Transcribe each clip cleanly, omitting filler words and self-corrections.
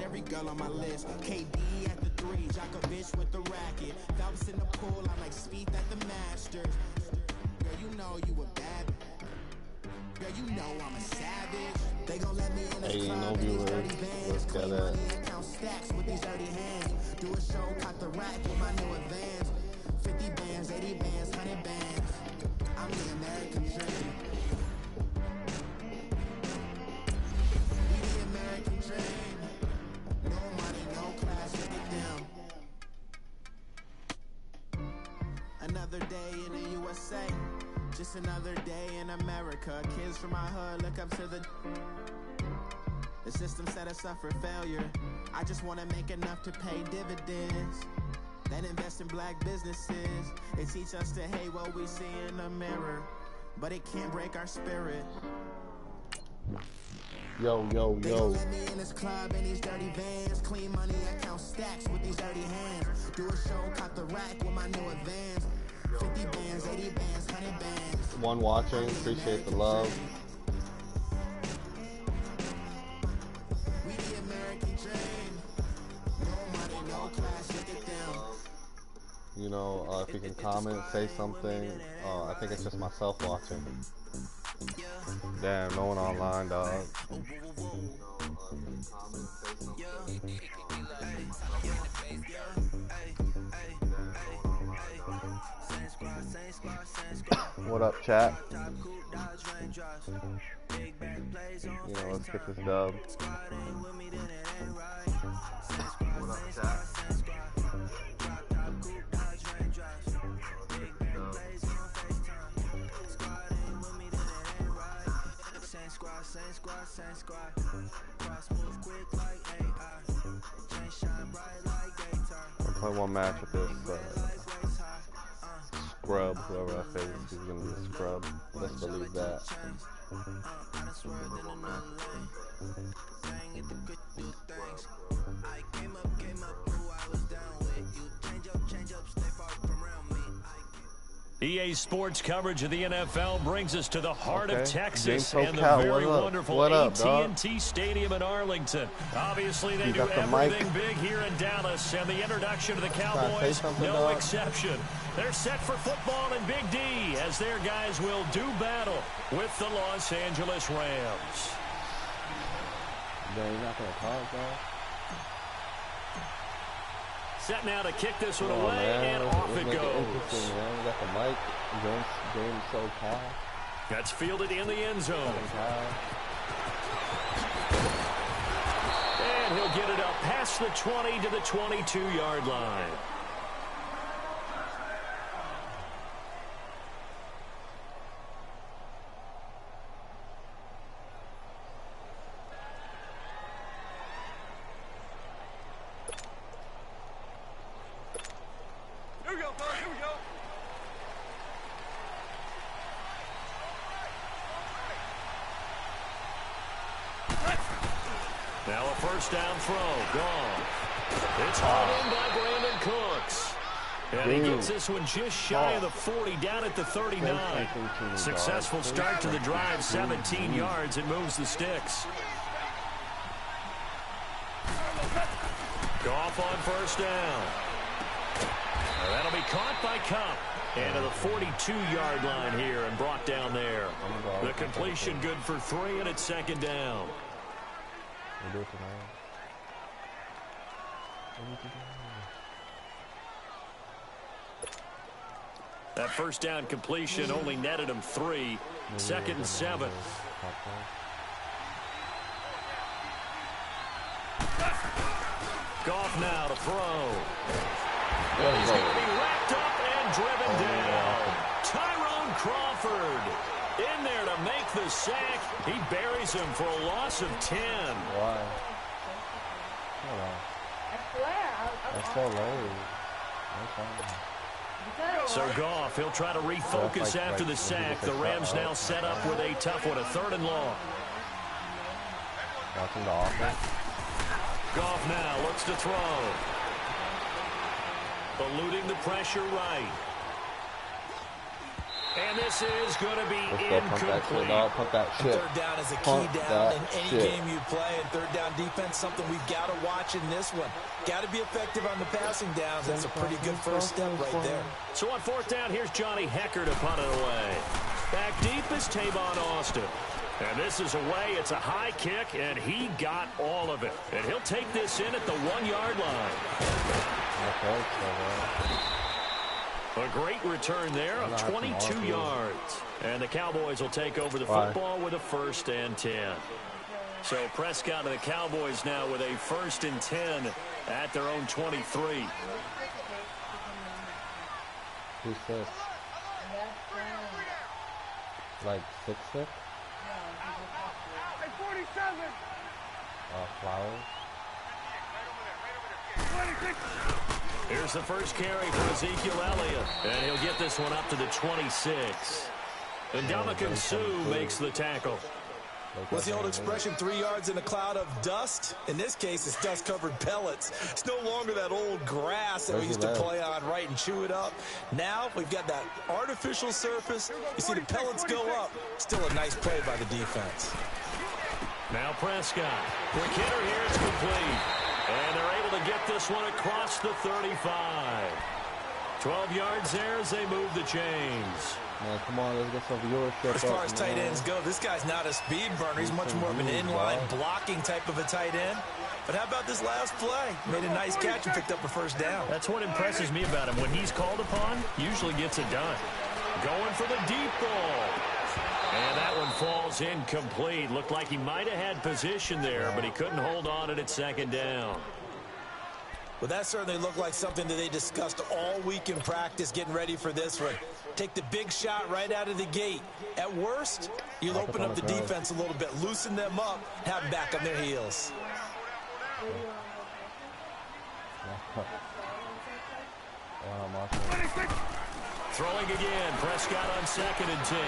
Every girl on my list, KD at the 3, Djokovic with the racket, Phelps in the pool, I like Speed at the Masters. Girl, you know you a bad. Girl, you know I'm a savage. They gon' let me in this club in these dirty bands. Clean money and count stacks with these dirty hands. Do a show, caught the rack with my new advance. 50 bands, 80 bands, 100 bands. I'm the American dream. We the American dream. No money, no class, look at them. Another day in the USA. Just another day in America. Kids from my hood look up to the system set us up for failure. I just want to make enough to pay dividends, then invest in black businesses. They teach us to hate what we see in the mirror, but it can't break our spirit. Yo. They gon' let me in this club in these dirty vans. Clean money, I count stacks with these dirty hands. Do a show, caught the rack with my new advance. 50 bands, 80 bands, 100 bands. One watching, appreciate the love. We the American dream. No money, no class, look at them. You know, if you can comment, say something. I think it's just myself watching. Damn, no one online, dog. What up, chat? You know, let's get this dub. What up, chat? Same squad. Cross move quick like AI. Chain shine bright like daytime. I'll play one match with this scrub, whoever I face, he's gonna be a scrub. Let's believe that. EA Sports coverage of the NFL brings us to the heart of Texas Game and the SoCal, very wonderful what up, AT&T Stadium in Arlington. Obviously, they do everything big here in Dallas, and the introduction of the Cowboys, no exception. They're set for football in Big D as their guys will do battle with the Los Angeles Rams. You're not going to talk, bro. Set now to kick this one away, and off it goes. Man. We got the mic, game SoCal. That's fielded in the end zone. And he'll get it up past the 20 to the 22-yard line. Now a first down throw, gone. It's hauled in by Brandon Cooks. And he gets this one just shy of the 40, down at the 39. Successful start to the drive, 17 yards, and moves the sticks. Goff on first down. That'll be caught by Cup. And to the 42-yard line here and brought down there. The completion good for 3, and it's second down. That first down completion only netted him 3. Second and 7. Goff now to throw. And he's going to be wrapped up and driven down. Tyrone Crawford in there to make the sack. He buries him for a loss of 10. Why? Hold on. That's so late. So Goff, he'll try to refocus after the sack. The Rams now set up with a tough one, a 3rd and long. Watching the offense. Goff now looks to throw. Eluding the pressure right. And this is going to be incomplete. Pump that shit. Third down is a key down in any game you play. And third down defense, something we've got to watch in this one. Got to be effective on the passing downs. That's a pretty good first step right there. So on fourth down, here's Johnny Hecker to punt it away. Back deep is Tavon Austin. And this is away. It's a high kick, and he got all of it. And he'll take this in at the 1-yard line. A great return there of 22 yards. And the Cowboys will take over the football with a 1st and 10. So Prescott and the Cowboys now with a 1st and 10 at their own 23. Who's this? Like 6'6"? Flowers. Here's the first carry for Ezekiel Elliott, and he'll get this one up to the 26. And Ndamukong Suh makes the tackle. What's the old expression, 3 yards in a cloud of dust? In this case, it's dust-covered pellets. It's no longer that old grass that we used to play on, right, and chew it up. Now we've got that artificial surface. You see the pellets go up. Still a nice play by the defense. Now Prescott. Quick hitter here. It's complete. And they're able to get this one across the 35. 12 yards there as they move the chains. Man, come on, let's get some viewership. As far as tight ends go, this guy's not a speed burner. He's much more of an inline blocking type of a tight end. But how about this last play? Made a nice catch and picked up a first down. That's what impresses me about him. When he's called upon, usually gets it done. Going for the deep ball. And that one falls incomplete. Looked like he might have had position there, but he couldn't hold on at 2nd down. Well, that certainly looked like something that they discussed all week in practice, getting ready for this one. Take the big shot right out of the gate. At worst, you'll open up the defense a little bit, loosen them up, have them back on their heels. Throwing again, Prescott on 2nd and 10.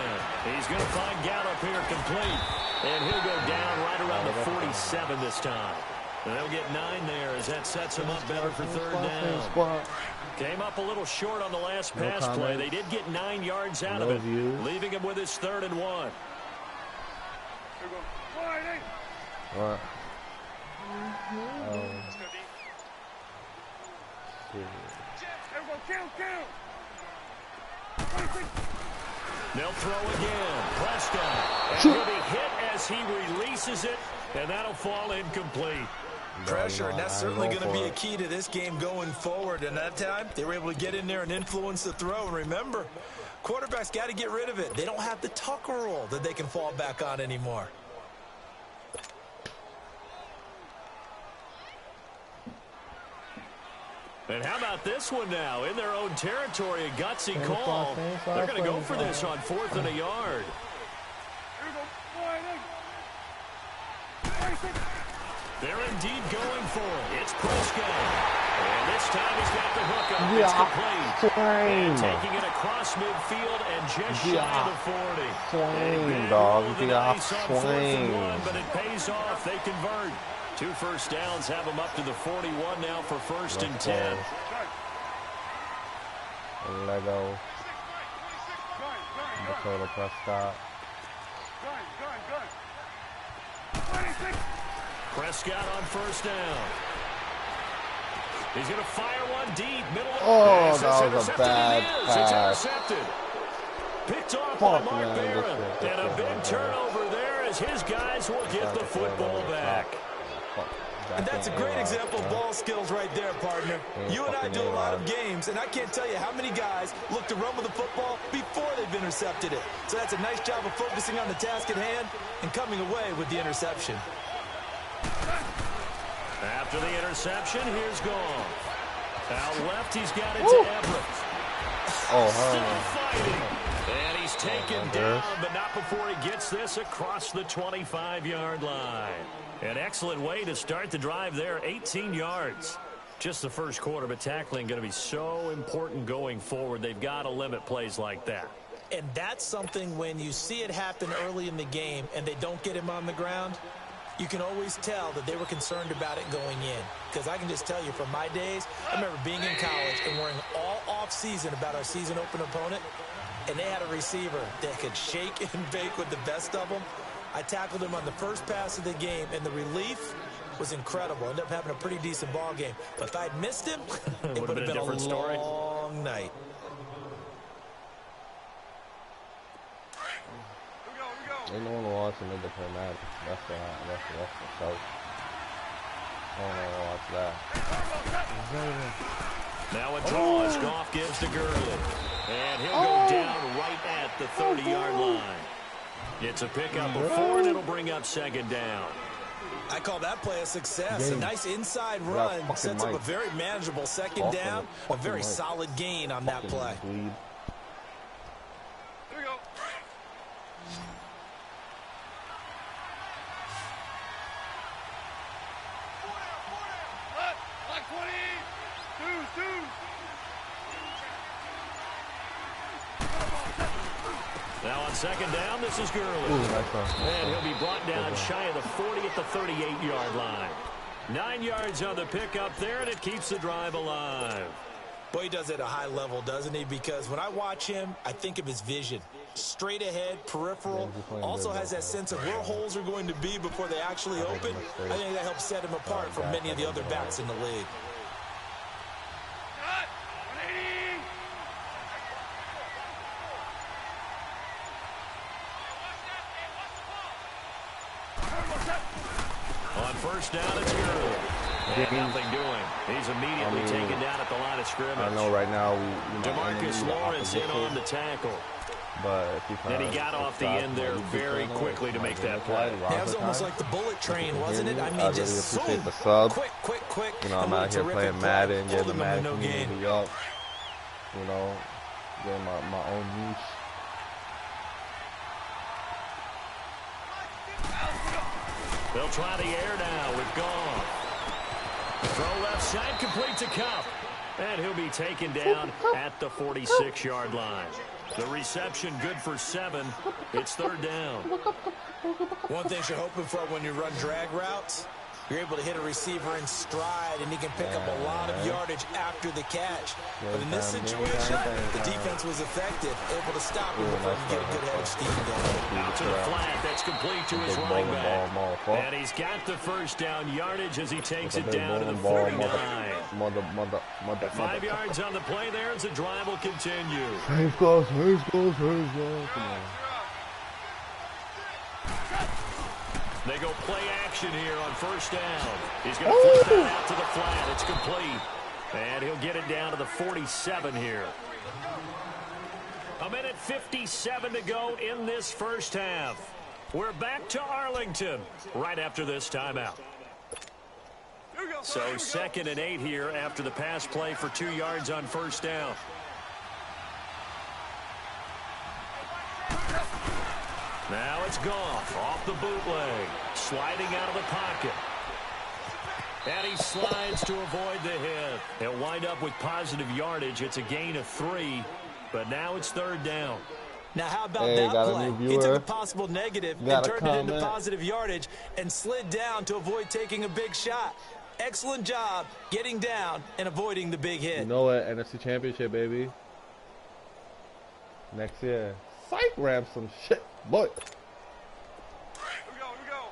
He's going to find Gallup here complete. And he'll go down right around the 47 this time. And they'll get 9 there as that sets him up better for 3rd down. Came up a little short on the last pass play. They did get 9 yards out of it, leaving him with his 3rd and 1. What? They'll throw again. Prescott. And he'll be hit as he releases it, and that'll fall incomplete. Pressure, and that's certainly going to be a key to this game going forward. And that time, they were able to get in there and influence the throw. And remember, quarterbacks got to get rid of it. They don't have the Tucker roll that they can fall back on anymore. And how about this one now? In their own territory, a gutsy call. They're going to go for this on 4th and a yard. They're indeed going for it. It's Prescott. And this time he's got the hook up. It's complete. And taking it across midfield and just shy of the 40. Swing, dog. Nice on 4th and 1, but it pays off. They convert. 2 first downs have them up to the 41 now for 1st and 10. Lego. Dakota Prescott. Prescott on 1st down. He's going to fire one deep, middle of the Oh, pass. that was a bad It's pass. intercepted. Picked off by Fuck, Mark man, Barron. this And a shit. big turnover there as his guys will get the football back. And that's a great example of ball skills right there, partner. You and I do a lot of games, and I can't tell you how many guys look to run with the football before they've intercepted it. So that's a nice job of focusing on the task at hand and coming away with the interception. After the interception, here's Gone. Out left, he's got it to Everett. Still fighting. And he's taken down, but not before he gets this across the 25-yard line. An excellent way to start the drive there, 18 yards. Just the first quarter, but tackling going to be so important going forward. They've got to limit plays like that. And that's something when you see it happen early in the game and they don't get him on the ground, you can always tell that they were concerned about it going in. Because I can just tell you from my days, I remember being in college and worrying all off-season about our season open opponent. and they had a receiver that could shake and bake with the best of them. I tackled him on the first pass of the game, and the relief was incredible. Ended up having a pretty decent ball game. But if I'd missed him, it would have been a long night. Ain't no one watching me to play Madden. That's the show. I don't want to watch that. Now a draw as Goff gives to Gurley. And he'll go down right at the 30-yard line. It's a pickup of 4, and it'll bring up second down. I call that play a success. A nice inside run sets up a very manageable second down. A very solid gain on that play. Now on second down, this is Gurley. And he'll be brought down shy of the 40 at the 38-yard line. 9 yards on the pickup there, and it keeps the drive alive. Boy, he does it at a high level, doesn't he? Because when I watch him, I think of his vision. Straight ahead, peripheral. Also has that sense of where holes are going to be before they actually open. I think that helps set him apart from many of the other backs in the league. On first down, it's Gurley. And nothing doing. He's immediately taken down at the line of scrimmage. I know right now DeMarcus Lawrence in on the tackle. But and he got off the end there very quickly to make that play. Yeah, it was almost like the bullet train, wasn't it? I mean, just appreciate the sub. Quick. You know, I'm out here playing Madden, getting the Madden community up. You know, getting my own niche. They'll try the air now with Goff. Throw left side, complete to Cup. And he'll be taken down at the 46-yard line. The reception good for 7. It's third down. One thing you're hoping for when you run drag routes, you're able to hit a receiver in stride, and he can pick up a lot of yardage after the catch. But in this situation, the defense was effective, able to stop him before he get a good head of steam going. Out to the flat. That's complete to his running back. And he's got the first down yardage as he takes it down to the 49. 5 yards on the play there as the drive will continue. Here goes. Come on. They go play action here on first down. He's going to flip that out to the flat. It's complete. And he'll get it down to the 47 here. 1:57 to go in this first half. We're back to Arlington right after this timeout. So 2nd and 8 here after the pass play for 2 yards on first down. Now it's Goff off the bootleg, sliding out of the pocket. And he slides to avoid the hit. He'll wind up with positive yardage. It's a gain of 3, but now it's third down. Now, how about that play? He took a possible negative and turned it into positive yardage and slid down to avoid taking a big shot. Excellent job getting down and avoiding the big hit. You know what? NFC Championship, baby. Next year. Psych, ram some shit. Boy. Here we go.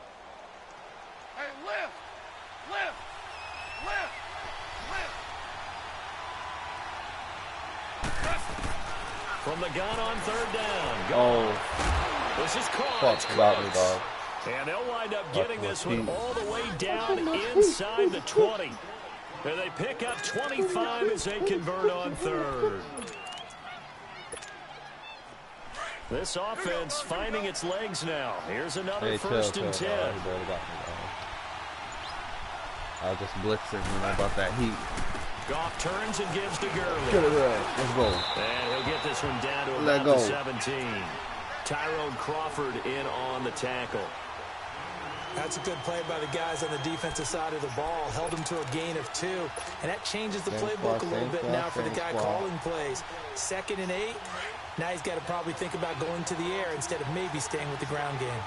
Hey, lift. From the gun on third down. Oh. This is caught. Fuck about me, dog. And they'll wind up getting this one all the way down inside the 20. And they pick up 25 as they convert on third. This offense finding its legs now. Here's another first and 10. I was just blitzing, about that heat. Goff turns and gives to Gurley. Get it right. Let's go. And he'll get this one down to about the 17. Tyrone Crawford in on the tackle. That's a good play by the guys on the defensive side of the ball. Held him to a gain of 2. And that changes the playbook a little bit now for the guy calling plays. 2nd and 8. Now he's got to probably think about going to the air instead of maybe staying with the ground game.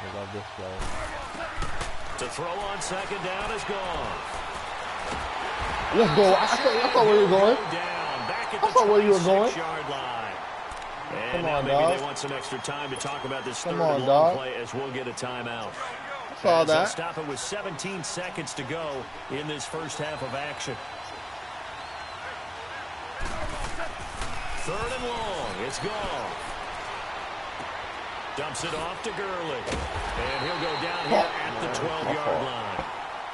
I love this play. To throw on second down is gone. Let's go. I thought where you were going. Down, back back at I the thought where you were going. 26-yard line. And Come now on, maybe dog. they want some extra time to talk about this Come third on, and long dog. play as we'll get a timeout. Saw As they'll that. stop it with 17 seconds to go in this first half of action. Third and long. It's gone. Dumps it off to Gurley. And he'll go down here at the 12-yard line.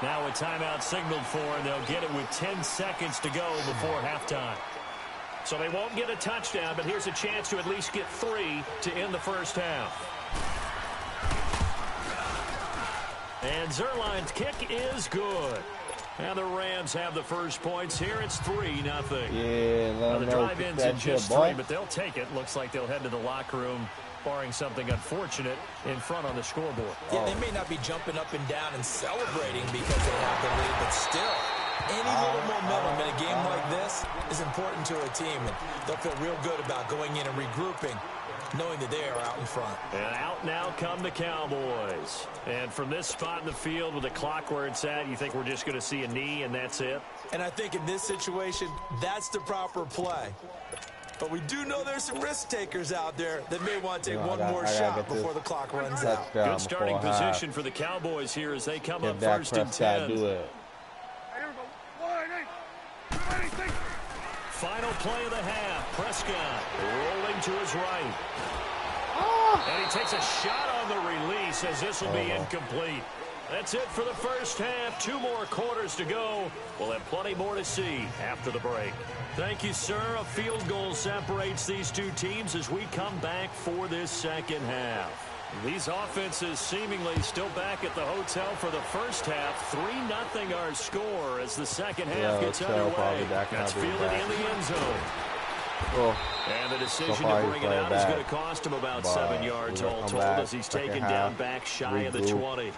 Now a timeout signaled for, and they'll get it with 10 seconds to go before halftime. So they won't get a touchdown, but here's a chance to at least get 3 to end the first half. And Zerline's kick is good. And the Rams have the first points here. It's 3-0. Yeah, Now let the them know drive ends that in shit, just boy. 3, but they'll take it. Looks like they'll head to the locker room, barring something unfortunate in front on the scoreboard. Yeah, they may not be jumping up and down and celebrating because they have the lead, but still, any little momentum in a game like this is important to a team, and they'll feel real good about going in and regrouping, knowing that they are out in front. And out now come the Cowboys. And from this spot in the field with the clock where it's at, you think we're just going to see a knee and that's it? And I think in this situation, that's the proper play. But we do know there's some risk takers out there that may want to take one more shot before the clock runs out. Good starting position for the Cowboys here as they come up first and 10. Do it. Final play of the half. Prescott rolling to his right. And he takes a shot on the release as this will be incomplete. That's it for the first half. 2 more quarters to go. We'll have plenty more to see after the break. Thank you, sir. A field goal separates these two teams as we come back for this second half. These offenses seemingly still back at the hotel for the first half. 3-0 our score as the second half gets underway. That's fielded in the end zone. And the decision to bring it out is going to cost him about 7 yards all told as he's taken down back shy of the 20.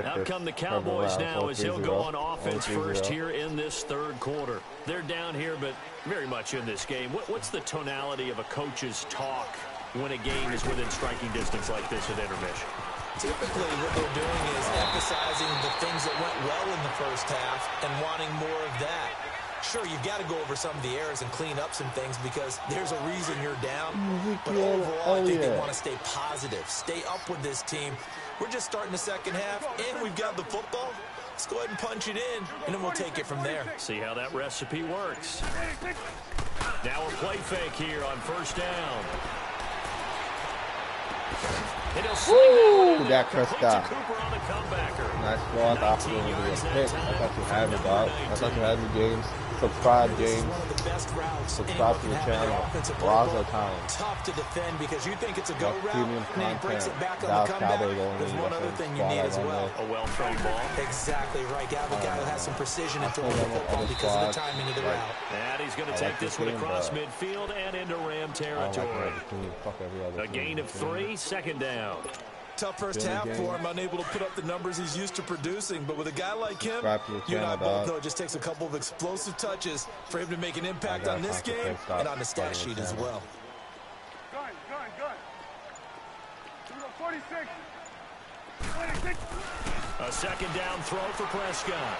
Out come the Cowboys now as he'll go on offense first here in this third quarter. They're down here, but very much in this game. What's the tonality of a coach's talk when a game is within striking distance like this at intermission? Typically, what they're doing is emphasizing the things that went well in the first half and wanting more of that. Sure, you've got to go over some of the errors and clean up some things because there's a reason you're down. But overall, I think they want to stay positive, stay up with this team. We're just starting the second half, and we've got the football. Let's go ahead and punch it in, and then we'll take it from there. See how that recipe works. Now a play fake here on first down. And he'll sling that Prescott. Cooper on the comebacker. Nice ball. I thought you were going to be a pick. I thought you had me, dog. I thought you had me, James. Subscribe, James. One of the best routes Subscribe to the channel. Razatime. Tough to defend because you think it's a go route, and then he brings it back on Dallas the comeback. Cowboys There's one other thing you need as well. A well-thrown ball. Exactly right. Got a guy who has some precision in throwing the football because of the timing of the route. And he's going to take this one across midfield and into Ram territory. A gain of 3, second down. Tough first half for him, unable to put up the numbers he's used to producing. But with a guy like him, you and I both know it just takes a couple of explosive touches for him to make an impact on this game and on the stat sheet as well. Gun. Here we go, 46. 26. A second down throw for Prescott.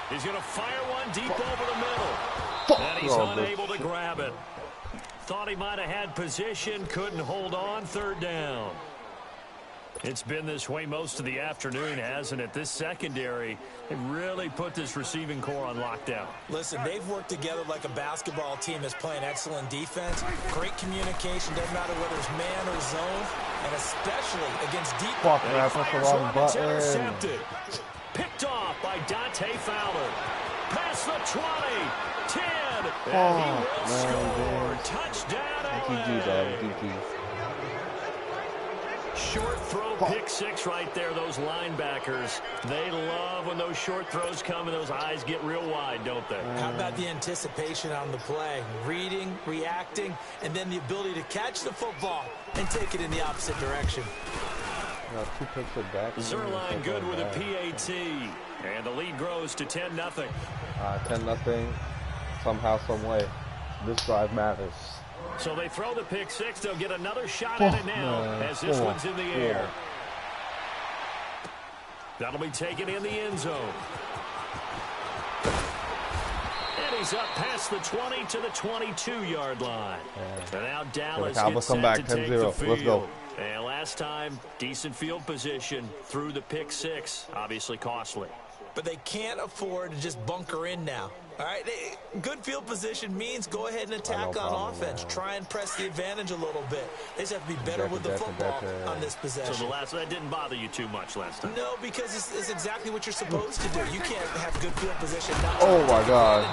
He's going to fire one deep over the middle. And he's unable to grab it. Thought he might have had position, couldn't hold on, third down. It's been this way most of the afternoon, hasn't it? This secondary, they really put this receiving core on lockdown. Listen, they've worked together like a basketball team that's playing excellent defense. Great communication, doesn't matter whether it's man or zone, and especially against deep. Fuck, man, I pressed the wrong button. Intercepted. Picked off by Dante Fowler. Past the 20, 10, and he will score. Touchdown, LA. Short throw, pick 6 right there. Those linebackers, they love when those short throws come and those eyes get real wide, don't they? How about the anticipation on the play? Reading, reacting, and then the ability to catch the football and take it in the opposite direction. Zerline good with a PAT. And the lead grows to 10-0. 10-0. Somehow, some way. This drive matters. So they throw the pick 6. They'll get another shot at it now as this one's in the air. That'll be taken in the end zone. And he he's up past the 20 to the 22-yard line. Yeah. And now Dallas Cowboys gets come set back, to take the 10-0. field. Let's go. And last time, decent field position through the pick six. Obviously costly. But they can't afford to just bunker in now. All right, good field position means go ahead and attack on offense. Try and press the advantage a little bit. They just have to be better with the football on this possession. So that didn't bother you too much last time? No, because it's exactly what you're supposed to do. You can't have good field position. Oh, my God.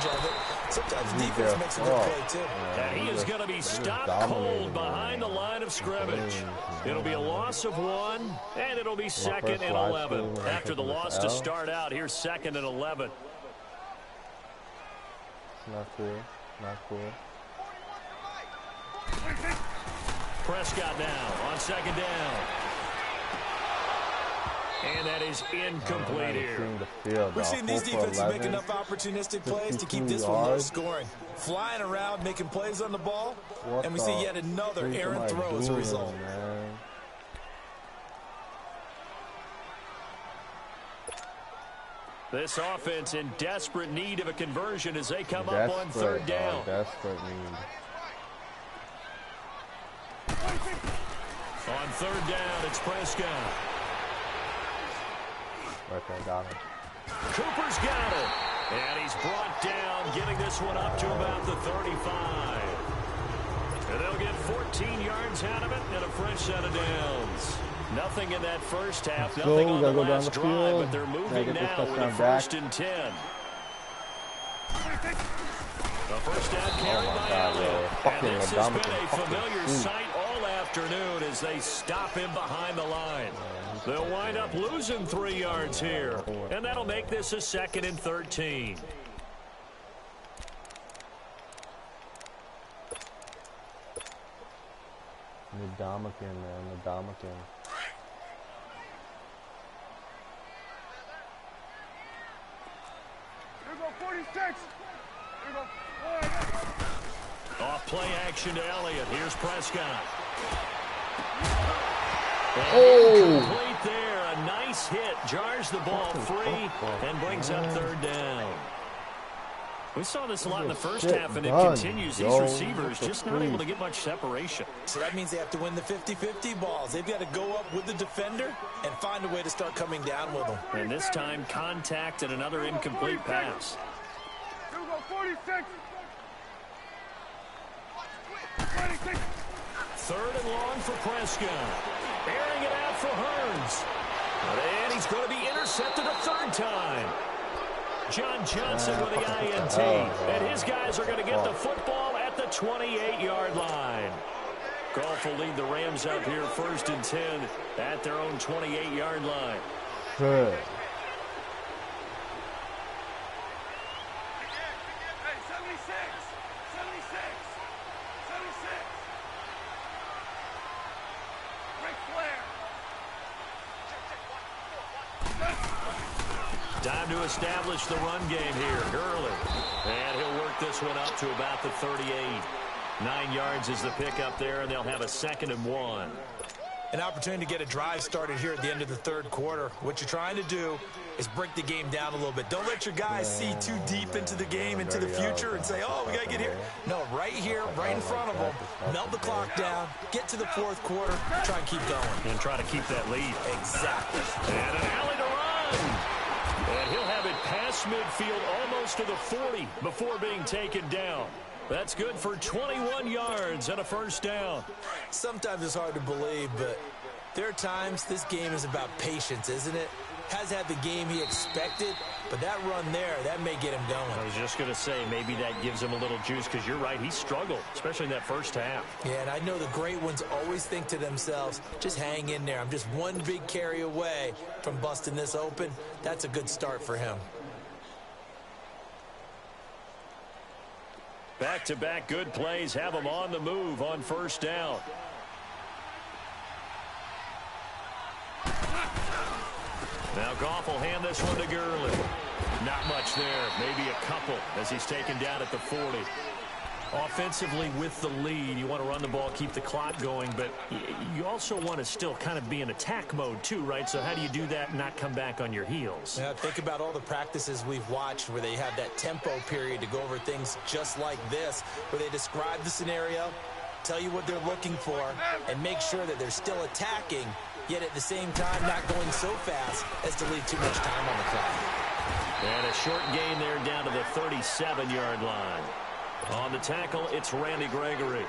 Sometimes defense makes a good play, too. And he is going to be stopped cold behind the line of scrimmage. It'll be a loss of 1, and it'll be second and 11. After the loss to start out, here's second and 11. Not cool. Not cool. Prescott now on second down. And that is incomplete here. We've seen these defenses make enough opportunistic plays to keep this one low scoring. Flying around, making plays on the ball, and we see yet another errant throw as a result. This offense in desperate need of a conversion as they come up on third down. Desperate need. On third down, it's Prescott. Right there, got him. Cooper's got it. And he's brought down, getting this one up to about the 35. And they'll get 14 yards out of it and a fresh set of downs. Nothing in that first half, nothing on the last drive, but they're moving now with a 1st and 10. The first down carry by Elliott. And this has been a familiar sight all afternoon as they stop him behind the line. They'll wind up losing 3 yards here, and that'll make this a 2nd and 13. Dominican, man, the Dominican. Here we go, 46. Here we go. Off play action to Elliott. Here's Prescott. Complete there. A nice hit. Jars the ball free and brings up third down. We saw this a lot in the first half, and it continues. These receivers just not able to get much separation. So that means they have to win the 50-50 balls. They've got to go up with the defender and find a way to start coming down with them. And this time, contact and another incomplete pass. Here we go, 46. 26. Third and long for Prescott. Airing it out for Hearns. And he's going to be intercepted a third time. John Johnson with the INT. And his guys are going to get the football at the 28-yard line. Goff will lead the Rams up here 1st and 10 at their own 28-yard line. Good. Hey, 76. 76. 76. Ric Flair. Time to establish the run game here. Gurley. And he'll work this one up to about the 38. 9 yards is the pickup there, and they'll have a 2nd and 1. An opportunity to get a drive started here at the end of the third quarter. What you're trying to do is break the game down a little bit. Don't let your guys see too deep into the game, into the future, and say, oh, we got to get here. No, right here, right in front of them. Melt the clock down, get to the fourth quarter, try and keep going. And try to keep that lead. Exactly. And an alley to run. And he'll have it past midfield almost to the 40 before being taken down. That's good for 21 yards and a first down. Sometimes it's hard to believe, but there are times this game is about patience, isn't it? Has had the game he expected, but that run there, that may get him going. I was just going to say, maybe that gives him a little juice, because you're right, he struggled, especially in that first half. Yeah, and I know the great ones always think to themselves, just hang in there. I'm just one big carry away from busting this open. That's a good start for him. Back-to-back good plays have them on the move on first down. Now Goff will hand this one to Gurley. Not much there, maybe a couple as he's taken down at the 40. Offensively with the lead, you want to run the ball, keep the clock going, but you also want to still kind of be in attack mode too, right? So how do you do that and not come back on your heels? Yeah, think about all the practices we've watched where they have that tempo period to go over things just like this, where they describe the scenario, tell you what they're looking for, and make sure that they're still attacking, yet at the same time not going so fast as to leave too much time on the clock. And a short gain there down to the 37-yard line. On the tackle, it's Randy Gregory.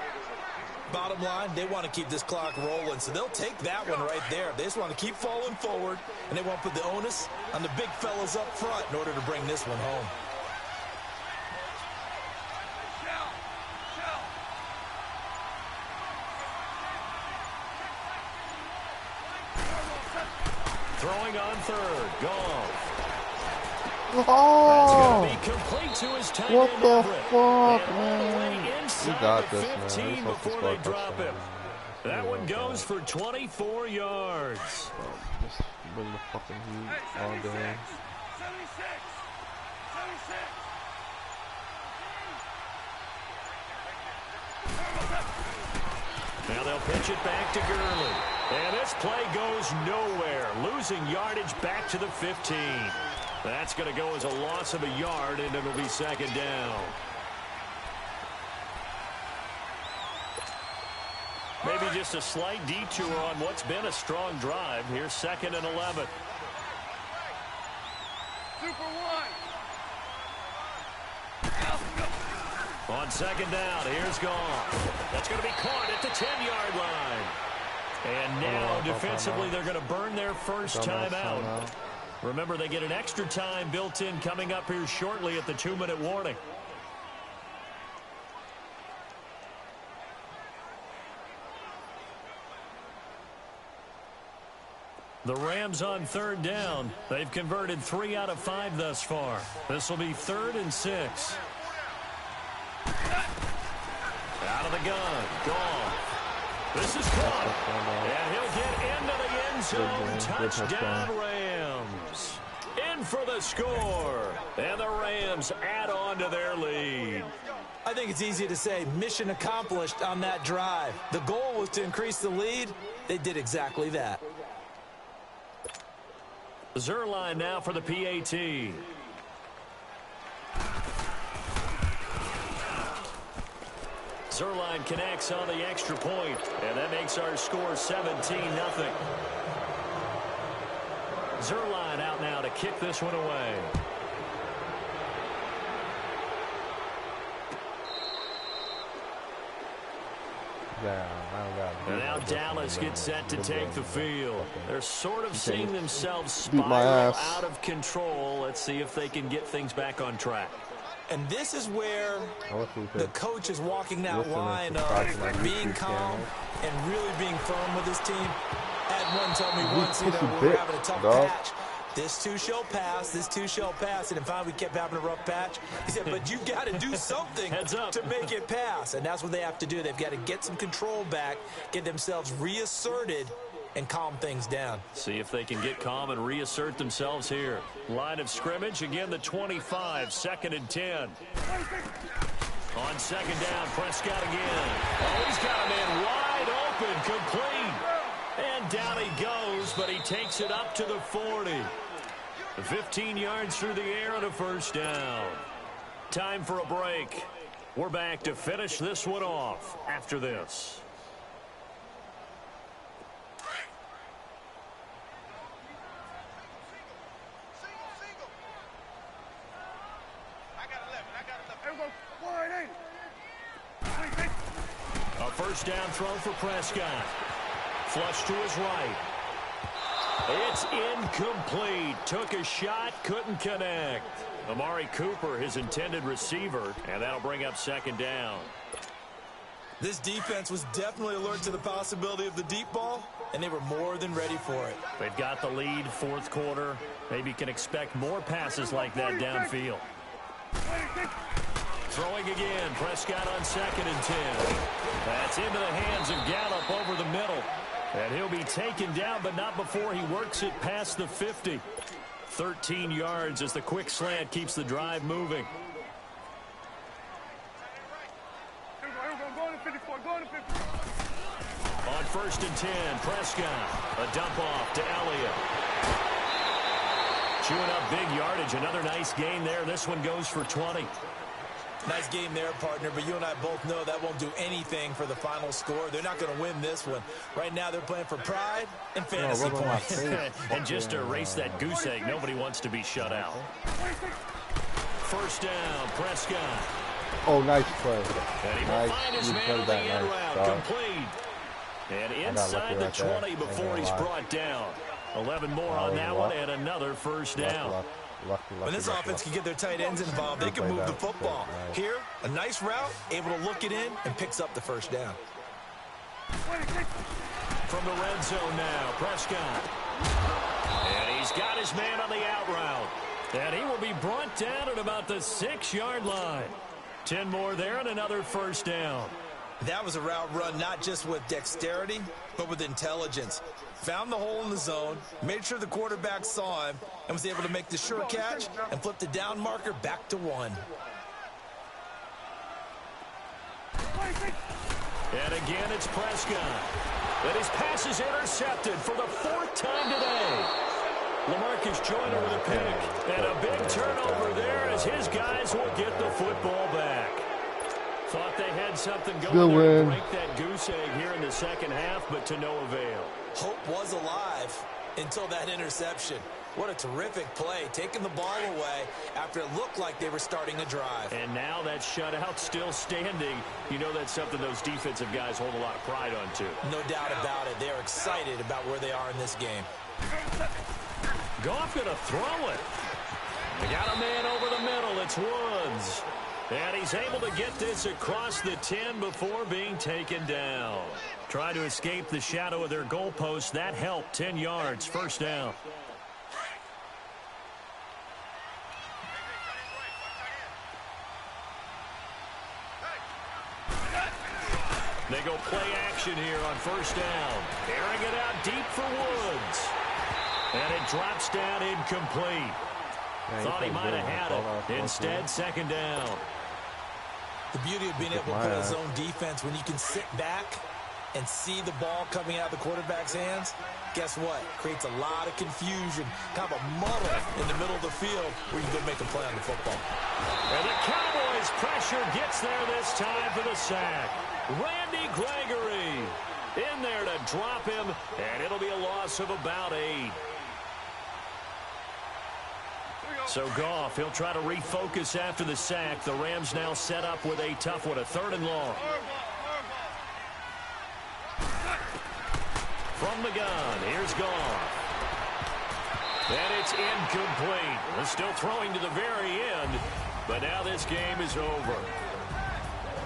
Bottom line, they want to keep this clock rolling, so they'll take that one right there. They just want to keep falling forward, and they want to put the onus on the big fellas up front in order to bring this one home. Throwing on third, Goff. Oh! That's going to be complete to his tight What end the Everett. fuck, And all the way man? inside You got the this, man. 15 You're supposed to before they score drop him. touchdown. That one goes for 24 yards. Just bring the fucking heat all day. 76. Now they'll pitch it back to Gurley. And this play goes nowhere. Losing yardage back to the 15. That's going to go as a loss of a yard, and it'll be second down. Maybe just a slight detour on what's been a strong drive. Here's 2nd and 11. Super one. On 2nd down, here's Goff. That's going to be caught at the 10-yard line. And now, defensively, they're going to burn their first time out. Remember, they get an extra time built in coming up here shortly at the 2-minute warning. The Rams on 3rd down. They've converted 3 out of 5 thus far. This will be 3rd and 6. Out of the gun. Goff. This is caught. And he'll get into the end zone. Touchdown, Rams. In for the score. And the Rams add on to their lead. I think it's easy to say mission accomplished on that drive. The goal was to increase the lead. They did exactly that. Zerline now for the PAT. Zerline connects on the extra point, and that makes our score 17-0. Zerline out now to kick this one away. And now Dallas gets set to take the field. They're sort of seeing themselves spiral out of control. Let's see if they can get things back on track. And this is where the coach is walking that line of being calm and really being firm with his team. Had one told me once, you know, we were having a tough patch. This too shall pass, this too shall pass. And finally we kept having a rough patch. He said, but you got to do something to make it pass. And that's what they have to do. They've got to get some control back, get themselves reasserted, and calm things down. See if they can get calm and reassert themselves here. Line of scrimmage, again the 25, 2nd and 10. On 2nd down, Prescott again. Oh, he's got a man wide open, complete. And down he goes, but he takes it up to the 40. 15 yards through the air and a first down. Time for a break. We're back to finish this one off after this. A first down throw for Prescott. Flush to his right. It's incomplete. Took a shot, couldn't connect. Amari Cooper, his intended receiver, and that'll bring up 2nd down. This defense was definitely alert to the possibility of the deep ball, and they were more than ready for it. They've got the lead, 4th quarter. Maybe can expect more passes like that downfield. Throwing again, Prescott on 2nd and 10. That's into the hands of Gallup over the middle. And he'll be taken down, but not before he works it past the 50. 13 yards as the quick slant keeps the drive moving. first and 10. Prescott. A dump off to Elliott. Chewing up big yardage. Another nice gain there. This one goes for 20. Nice game there, partner, but you and I both know that won't do anything for the final score. They're not going to win this one. Right now, they're playing for pride and fantasy points. And just to erase that goose egg, nobody wants to be shut out. First down, Prescott. Oh, nice play. And he will find his man on the end route. Complete. And inside the 20 before he's brought down. 11 more on that one and another first down. When this offense can get their tight ends involved, they can move the football. Here, a nice route, able to look it in, and picks up the first down. From the red zone now, Prescott. And he's got his man on the out route. And he will be brought down at about the 6-yard line. 10 more there and another first down. That was a route run not just with dexterity, but with intelligence. Found the hole in the zone, made sure the quarterback saw him, and was able to make the sure catch and flip the down marker back to 1. And again, it's Prescott. And his pass is intercepted for the 4th time today. LaMarcus Joyner with a pick. And a big turnover there as his guys will get the football back. Thought they had something going there to break that goose egg here in the second half, but to no avail. Hope was alive until that interception. What a terrific play, taking the ball away after it looked like they were starting a drive. And now that shutout still standing. You know that's something those defensive guys hold a lot of pride on, too. No doubt about it. They're excited about where they are in this game. Goff gonna throw it. They got a man over the middle. It's Woods. And he's able to get this across the 10 before being taken down. Trying to escape the shadow of their goalpost. That helped. 10 yards. First down. They go play action here on first down. Airing it out deep for Woods. And it drops down incomplete. Thought he might have had it. Instead, second down. The beauty of being able to play a zone defense when you can sit back and see the ball coming out of the quarterback's hands, guess what? Creates a lot of confusion, kind of a muddle in the middle of the field where you can go make a play on the football. And the Cowboys pressure gets there this time for the sack. Randy Gregory in there to drop him, and it'll be a loss of about 8. So Goff, he'll try to refocus after the sack. The Rams now set up with a tough one, a 3rd and long. From the gun, here's Goff. And it's incomplete. They're still throwing to the very end, but now this game is over.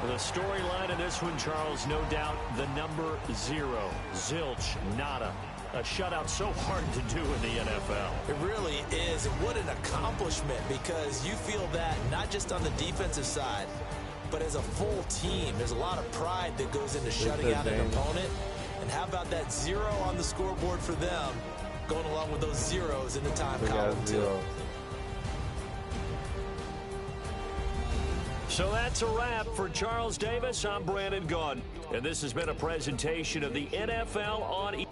The storyline in this one, Charles, no doubt the number 0. Zilch, nada. A shutout so hard to do in the NFL. It really is. And what an accomplishment, because you feel that not just on the defensive side, but as a full team. There's a lot of pride that goes into shutting out an opponent. And how about that 0 on the scoreboard for them, going along with those zeros in the time column, too. So that's a wrap for Charles Davis. I'm Brandon Gaudin, and this has been a presentation of the NFL on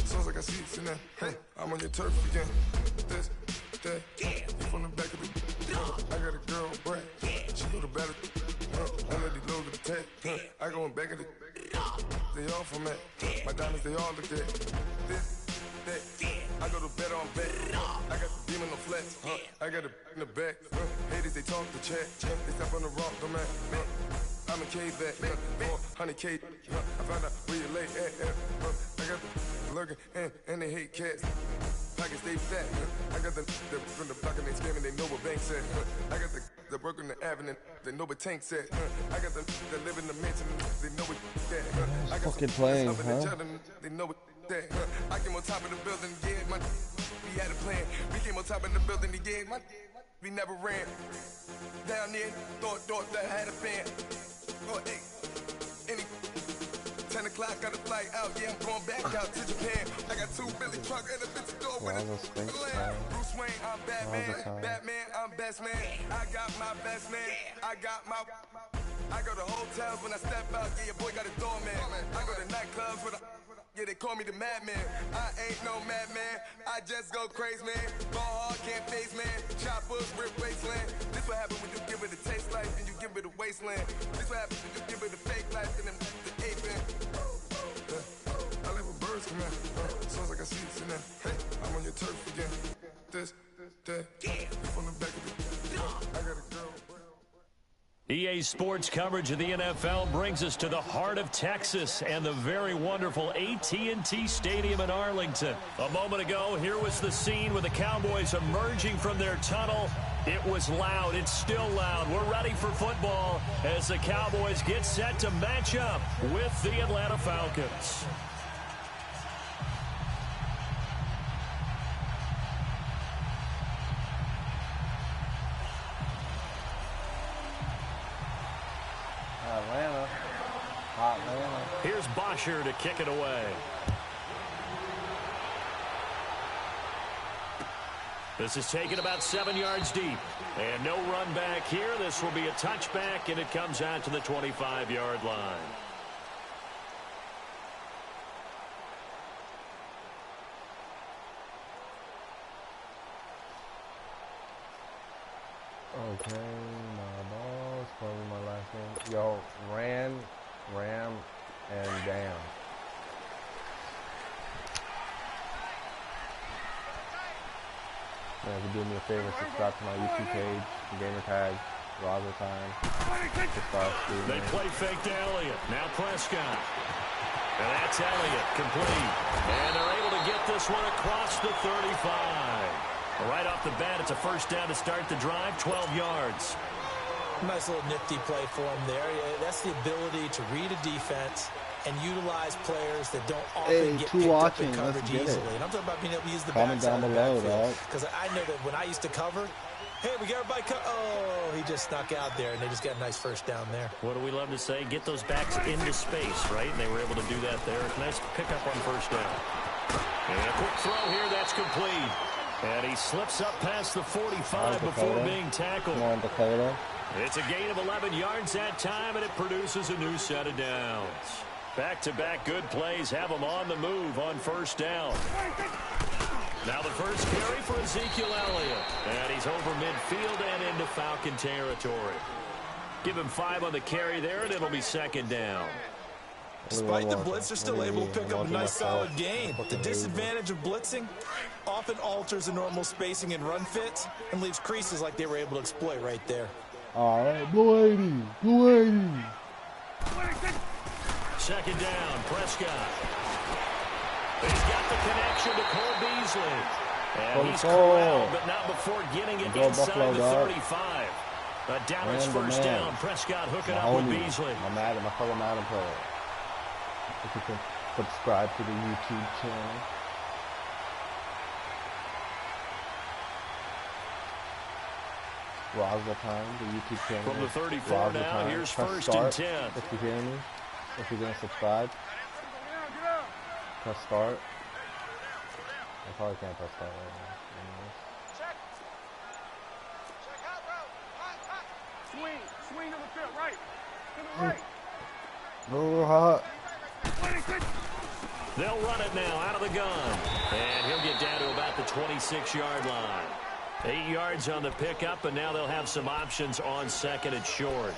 Sounds like I see it in there. Hey, I'm on your turf again. This, that, you from the back of the. I got a girl, Brad. She go to battle. I let the logo the tag. I go in back of the. They all from that. My diamonds, they all look at. This, that. I go to bet on bet. I got the beam in the flex. I got the in the back. Haters, they talk the chat. They step on the rock, the man. I'm a K-back, 400K. I found out where you lay at. I got the lurking and they hate cats. Pockets stay fat. I got the from the block and they screaming, they know what banks at. I got the work on the avenue, they know what tanks at. I got the live in the mansion, they know what that. I got fucking playing, huh? They know what that. I came on top of the building, yeah, my we had a plan. We came on top of the building, yeah, my we never ran. Down there, thought that I had a fan. Oh, hey, any 10 o'clock, got a flight out. Yeah, I'm going back out to Japan. I got 2 Billy truck and a bitch door with a Bruce Wayne, I'm Batman. Batman, I'm best man. I got my best man. I go to hotels when I step out. Yeah, your boy got a doorman. I go to nightclubs with a. Yeah, they call me the madman. I ain't no madman. I just go crazy, man. Ball hard, can't face, man. Choppers, rip wasteland. This what happens when you give it a taste life and you give it a wasteland. This what happens when you give it a fake life and then the ape in. I live with birds come in. Sounds like I see it in there. Hey, I'm on your turf again. This, that. From the back of the. I got a girl. EA Sports coverage of the NFL brings us to the heart of Texas and the very wonderful AT&T Stadium in Arlington. A moment ago, here was the scene with the Cowboys emerging from their tunnel. It was loud. It's still loud. We're ready for football as the Cowboys get set to match up with the Atlanta Falcons. Atlanta. Here's Bosher to kick it away. This is taken about 7 yards deep. And no run back here. This will be a touchback, and it comes out to the 25-yard line. Okay, my balls, probably my last name. Yo, Ram, and Damn. Yeah, if you do me a favor, subscribe to my YouTube page, gamer tag, Razatime. They play fake to Elliott. Now Prescott. And that's Elliott, complete. And they're able to get this one across the 35. Right off the bat, it's a first down to start the drive, 12 yards. Nice little nifty play for him there. Yeah, that's the ability to read a defense and utilize players that don't often get picked up in coverage easily. And I'm talking about being able to use the backside of the backfield. Because I know that when I used to cover, hey, we got everybody oh, he just snuck out there, and they just got a nice first down there. What do we love to say? Get those backs into space, right? And they were able to do that there. Nice pickup on first down. And a quick throw here, that's complete. And he slips up past the 45 before being tackled. It's a gain of 11 yards that time, and it produces a new set of downs. Back-to-back good plays have him on the move on first down. Now the first carry for Ezekiel Elliott. And he's over midfield and into Falcon territory. Give him 5 on the carry there, and it'll be second down. Despite the blitz, they're still able to pick up a nice solid gain. The disadvantage of blitzing often alters the normal spacing and run fits and leaves creases like they were able to exploit right there. All right, Blue 80, Blue 80. Second down, Prescott. He's got the connection to Cole Beasley. And he's corralled, but not before getting it inside the 35. But down his first down, Prescott hooking up with Beasley. My fellow Madden player. If you can subscribe to the YouTube channel. Razatime, the YouTube channel. From the 34 now, here's first and 10. If you hear me, if you're going to subscribe, press start. I probably can't press start right now. Check. Check out, bro. Swing to the field, right. To the right. Move hot. They'll run it now out of the gun. And he'll get down to about the 26-yard line. 8 yards on the pickup, and now they'll have some options on second and short.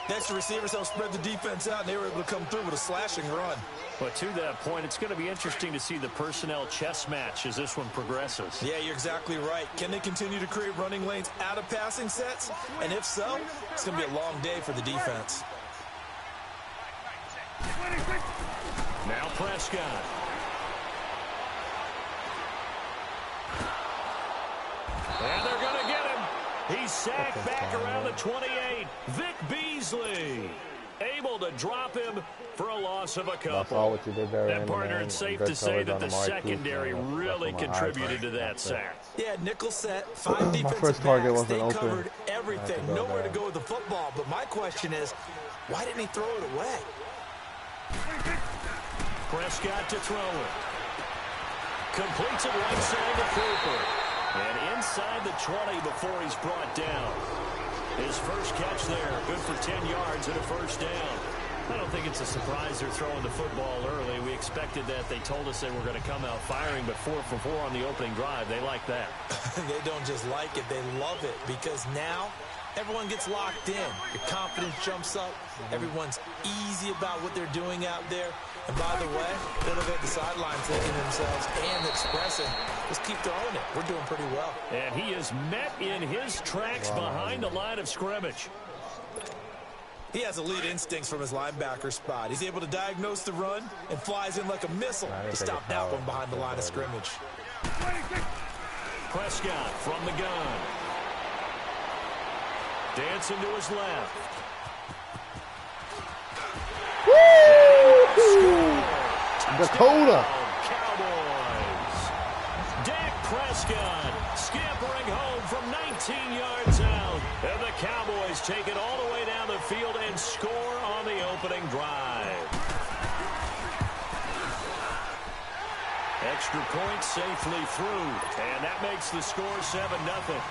Next, the receivers help spread the defense out, and they were able to come through with a slashing run. But to that point, it's going to be interesting to see the personnel chess match as this one progresses. Yeah, you're exactly right. Can they continue to create running lanes out of passing sets? And if so, it's going to be a long day for the defense. Now Prescott. And they're going to get him. He's sacked back around the 28. Vic Beasley able to drop him for a loss of a couple. And, partner, it's safe to say that the secondary really contributed to that sack. Yeah, nickel set, 5 defensive backs. They covered everything. Nowhere to go with the football. But my question is, why didn't he throw it away? Prescott to throw it. Completes it right side to Cooper. And inside the 20 before he's brought down. His first catch there, good for 10 yards and a first down. I don't think it's a surprise they're throwing the football early. We expected that. They told us they were going to come out firing, but 4 for 4 on the opening drive. They like that. They don't just like it, they love it, because now everyone gets locked in. Your confidence jumps up. Everyone's easy about what they're doing out there. And by the way, they're at the sideline thinking themselves and expressing, let's keep throwing it. We're doing pretty well. And he is met in his tracks behind the line of scrimmage. He has elite instincts from his linebacker spot. He's able to diagnose the run and flies in like a missile to stop that one behind the line of scrimmage. Prescott from the gun. Dancing to his left. Dakota. Cowboys. Dak Prescott scampering home from 19 yards out. And the Cowboys take it all the way down the field and score on the opening drive. Extra point safely through. And that makes the score 7-0.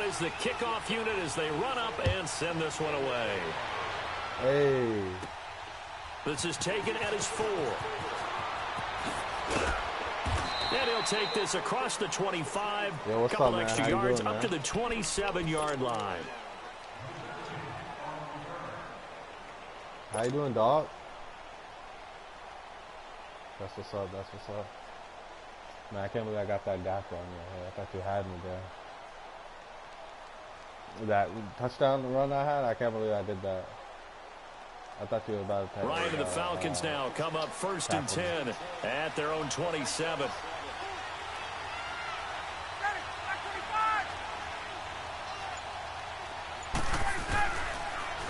Is the kickoff unit as they run up and send this one away. Hey. This is taken at his 4. And he'll take this across the 25. Yo, couple up, extra How yards doing, up to the 27-yard line. How you doing, dog? That's what's up. That's what's up. Man, I can't believe I got that gap on you. I thought you had me there. That touchdown run I had, I can't believe I did that. I thought you were about to take Ryan and the Falcons now come up 1st and 10 at their own 27.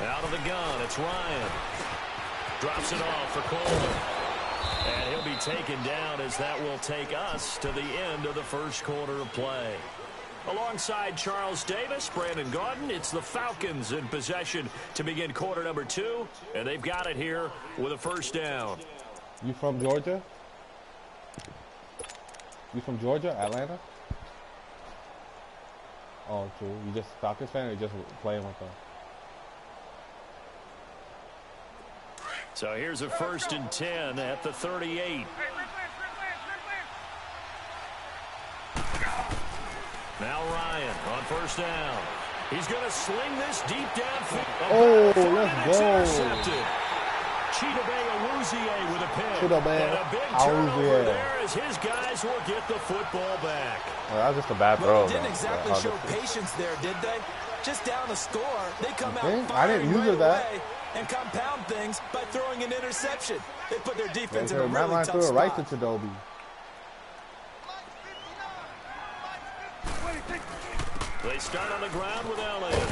Out of the gun, it's Ryan. Drops it off for Coleman. And he'll be taken down as that will take us to the end of the first quarter of play. Alongside Charles Davis, Brandon Gaudin, it's the Falcons in possession to begin quarter number 2. And they've got it here with a first down. You from Georgia? You from Georgia? Atlanta? Oh, true. You just Falcons fan or you just playing with them? So here's a 1st and 10 at the 38. Now Ryan on first down. He's going to sling this deep downfield. Oh, let's go. Intercepted. Chidobe Awuzie with a pick. Chidobe and a big turnover there as his guys will get the football back. Well, that was just a bad throw. Well, didn't exactly show patience there, did they? Just down the score, they come out I didn't use right that. away and compound things by throwing an interception. They put their defense in a really tough threw it spot. right to Chidobe. They start on the ground with Elliott.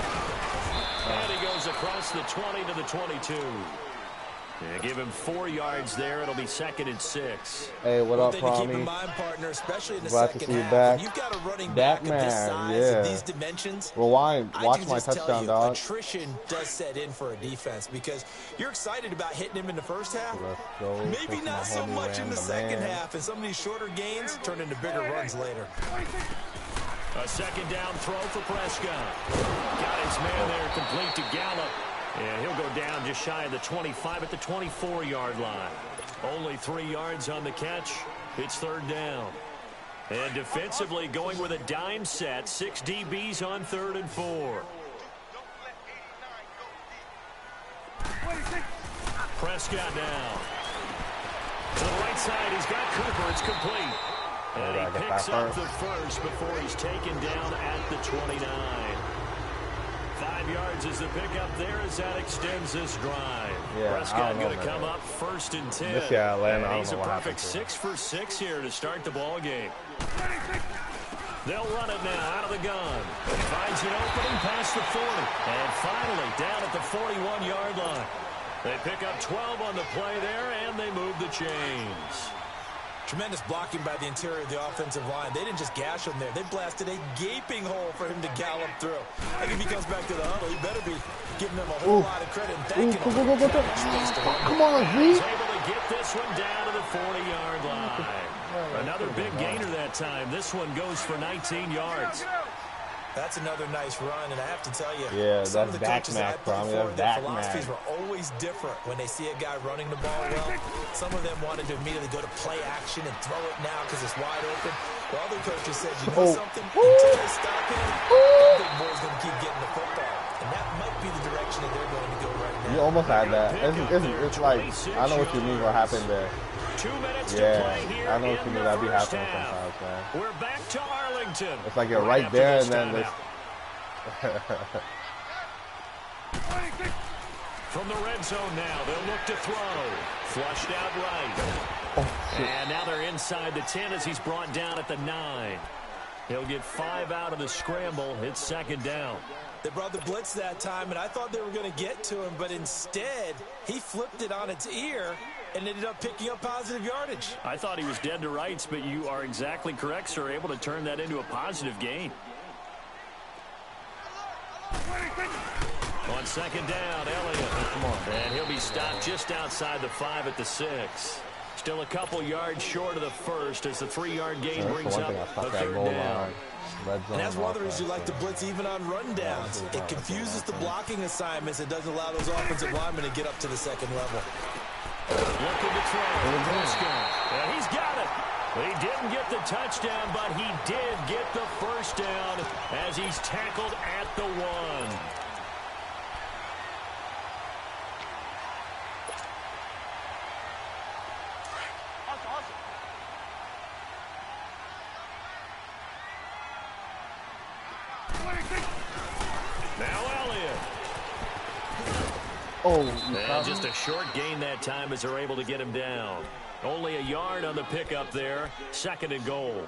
And he goes across the 20 to the 22. Yeah, give him 4 yards there. It'll be 2nd and 6. Hey, what up, Keep Promi? in mind, partner, especially in the Glad to second see you half. back. When you've got a running That back of this man, size yeah. and these dimensions. Rewind. I Watch can my just tell touchdown, you, dog. Attrition does set in for a defense because you're excited about hitting him in the first half. Let's go. Maybe Push not my so homie much in Ram, the the second man. half, and some of these shorter gains turn into bigger runs later. A 2nd down throw for Prescott. Got his man there complete to Gallup. And he'll go down just shy of the 25 at the 24-yard line. Only 3 yards on the catch. It's 3rd down. And defensively going with a dime set. 6 DBs on 3rd and 4. Prescott now. To the right side, he's got Cooper. It's complete. And he picks up the first before he's taken down at the 29. 5 yards is the pickup there as that extends this drive. Yeah, Prescott going to come up 1st and 10. This year, Atlanta, and I he's a don't know what perfect happened to 6 for 6 here to start the ball game. They'll run it now out of the gun. Finds an opening past the 40. And finally down at the 41-yard line. They pick up 12 on the play there, and they move the chains. Tremendous blocking by the interior of the offensive line. They didn't just gash him there. They blasted a gaping hole for him to gallop through. I think if he comes back to the huddle, he better be giving them a whole lot of credit and thanking him. Come on, He's able to get this one down to the 40-yard line. Another big gainer that time. This one goes for 19 yards. That's another nice run, and I have to tell you, that's some of the back coaches Mac, I played bro. for, That's their back philosophies Mac. were always different when they see a guy running the ball well. Some of them wanted to immediately go to play action and throw it now because it's wide open. While other coaches said, you know something? Until they stop him, that big boy's going to keep getting the football. And that might be the direction that they're going to go right now. You almost had that. It's like, I know what you mean what happened there. 2 minutes to Yeah, play here I know what you mean. That'd be first happening half. sometimes, man. We're back to Arlington. It's like you're right after there this and then timeout. this. From the red zone now, they'll look to throw. Flushed out right. And now they're inside the 10 as he's brought down at the 9. He'll get 5 out of the scramble. It's second down. They brought the blitz that time, and I thought they were going to get to him, but instead, he flipped it on its ear and ended up picking up positive yardage. I thought he was dead to rights, but you are exactly correct, sir. Able to turn that into a positive gain. On second down, Elliott. And he'll be stopped just outside the 5 at the 6. Still a couple yards short of the first as the 3-yard gain brings up a third down. And that's one of the reasons you like to blitz even on rundowns. It confuses the blocking assignments. It doesn't allow those offensive linemen to get up to the second level. Looking to throw. Prescott. And he's got it. He didn't get the touchdown, but he did get the first down as he's tackled at the 1. Now Elliott. And just a short gain that time as they're able to get him down. Only a yard on the pickup there. Second and goal.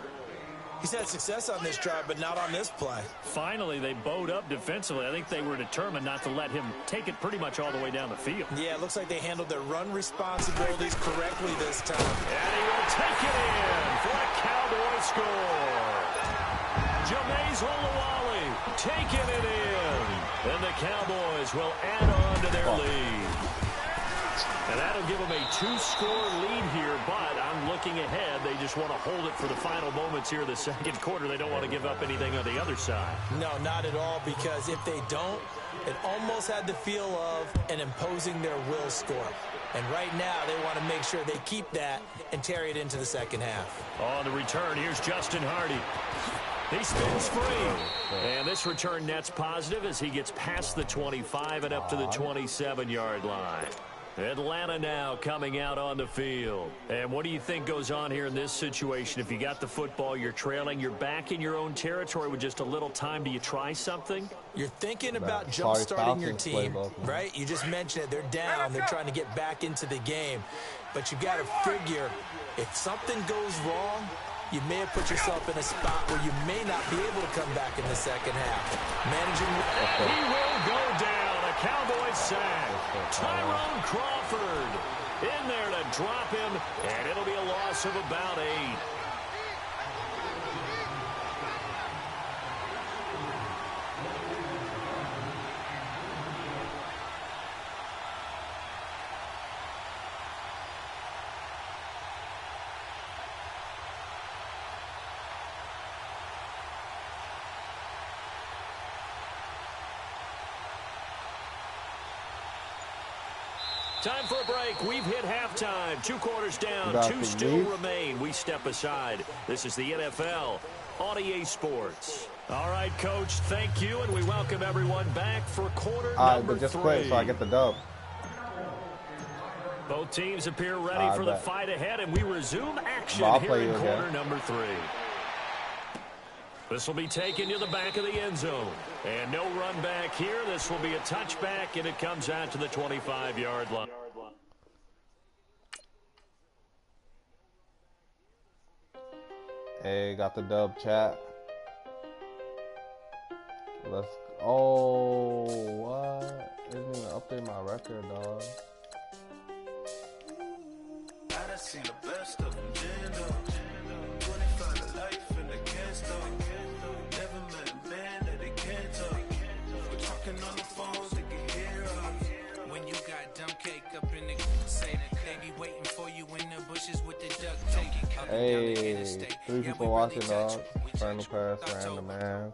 He's had success on this drive, but not on this play. Finally, they bowed up defensively. I think they were determined not to let him take it pretty much all the way down the field. Yeah, it looks like they handled their run responsibilities correctly this time. And he will take it in for a Cowboy score. Jameis Olawale taking it in. And the Cowboys will add on to their lead. And that'll give them a 2-score lead here, but I'm looking ahead. They just want to hold it for the final moments here of the second quarter. They don't want to give up anything on the other side. No, not at all, because if they don't, it almost had the feel of an imposing their will score. And right now, they want to make sure they keep that and carry it into the second half. On the return, here's Justin Hardy. He spins free. And this return net's positive as he gets past the 25 and up to the 27-yard line. Atlanta now coming out on the field. And what do you think goes on here in this situation? If you got the football, you're trailing, you're back in your own territory with just a little time. Do you try something? You're thinking about jump-starting your team, right? You just mentioned it. They're down. They're trying to get back into the game. But you've got to figure, if something goes wrong, you may have put yourself in a spot where you may not be able to come back in the second half. Managing. He will go down. A Cowboy sack. Tyrone Crawford in there to drop him, and it'll be a loss of about 8. Time for a break. We've hit halftime. 2 quarters down. 2 still remain. We step aside. This is the NFL on EA Sports. All right, Coach, thank you, and we welcome everyone back for quarter number 3. But just quit so I get the dub. Both teams appear ready for the fight ahead, and we resume action here in quarter number 3. This will be taken to the back of the end zone. And no run back here. This will be a touchback, and it comes out to the 25-yard line. Hey, got the dub, chat. Let's. Oh, what? It didn't even update my record, dog. I done seen the best of them, 25 to life and they can't stop. Never met a man that they can't talk. We're talking on the phones, they can hear us. When you got dumb cake up in the say that they be waiting for you in the bushes with the duct tape. Hey, 3 people watching, dog. Friend request, random man.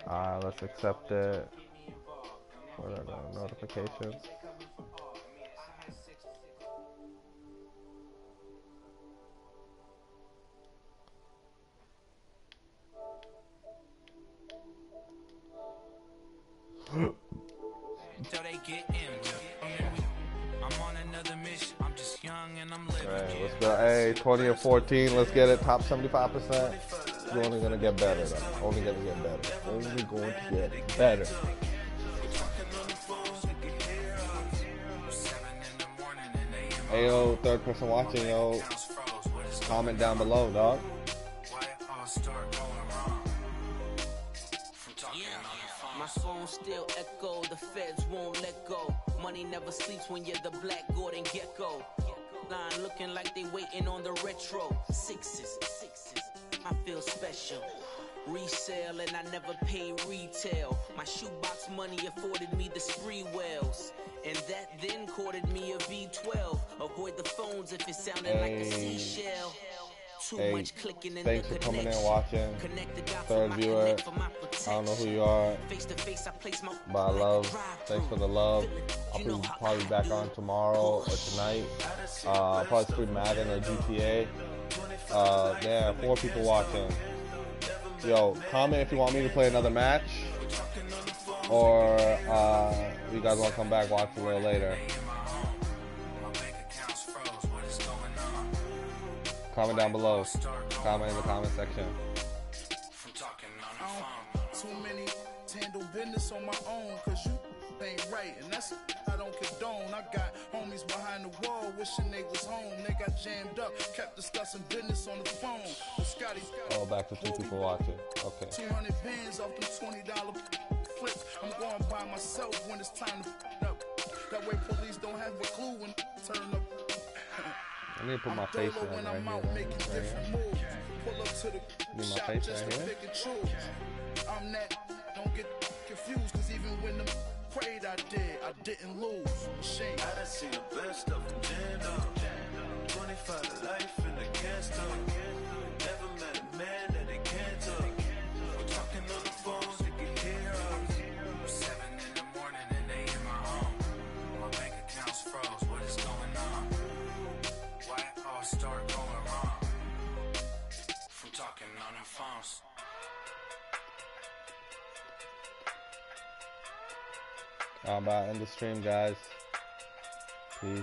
Alright, let's accept it. What are the notifications? Until they get empty. I'm on another mission. I'm just young and I'm living. Alright, let's go. Hey, 20 or 14. Let's get it. Top 75%. It's only gonna get better, though. Only gonna get better. Only going to get better. Hey, yo, third person watching, yo. Comment down below, dog. My phone still echo, the feds won't let go. Money never sleeps when you're the black Gordon Gecko. Line looking like they waiting on the retro. Sixes, I feel special. Resale and I never pay retail. My shoebox money afforded me the spree wells. And that then courted me a V12. Avoid the phones if it sounded like a seashell. Too much clicking in thanks the for coming in connection. watching. Third viewer. I don't know who you are, but I love. Thanks for the love. I'll probably be back on tomorrow or tonight. I'll probably stream Madden or GTA. There are 4 people watching. Yo, comment if you want me to play another match, or you guys want to come back watch a little later. Comment down below. Comment in the comment section. Too many to handle business on my own, cause you ain't right, and that's I don't condone. I got homies behind the wall wishing they was home. They got jammed up, kept discussing business on the phone. But Scotty, Oh, back to 2 people watching. Okay. 200 bands off them $20 flips. I'm going by myself when it's time to up. That way police don't have a clue when turn up. I need to put my face in right here. Pull up to the shop just to pick and choose. I'm that, don't get confused, cause even when them prayed I didn't lose. Shame. I done seen the best of them, 25 to life and they can't stop. Never met a man that they can't talk. We're talking on the phones, they can hear us. 7 in the morning and they in my home. My bank account's froze. What is going on? Why it all start going wrong? From talking on the phones. I'm about to end the stream, guys. Peace.